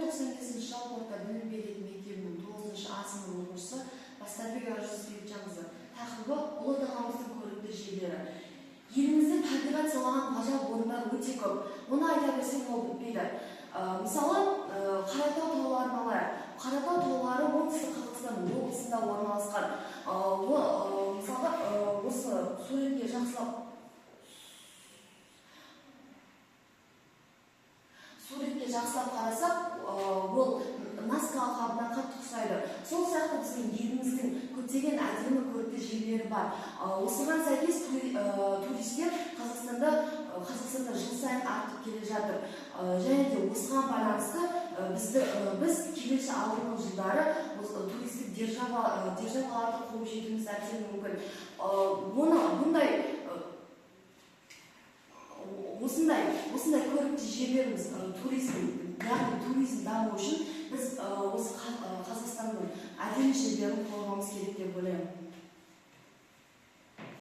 98 жалпы орта білім беретін мектебінің 9-А сынып оқушысы Бастарбек Аржан Сейітжанқызы тақырыбы ұлы даламыздың көрікті жерлері. Елімізде табиғат сыйлаған ғажап орындар өте көп. Оны айта берсем ол бітпейді. Мысалы, Қаратау тауларын алайық. Қаратау таулары оңтүстік Қазақстан облысында орналасқан. Мысалы, осы суретке жақсылап қарасақ, ол Наска алқабына қатты ұқсайды. Сол сияқты біздің еліміздің көптеген әдемі көрікті жерлері бар. Осыған сәйкес туристер Қазақстанда жыл сайын артып келе жатыр. Және де осыған байланысты біз келесі алдыңғы жылдары туристік державаларды қуып жетуіміз әбден мүмкін. Осындай көрікті жерлеріміз туризм даму үшін біз осы Қазақстанның әдемі жерлерін қорғауымыз керек деп ойлаймын.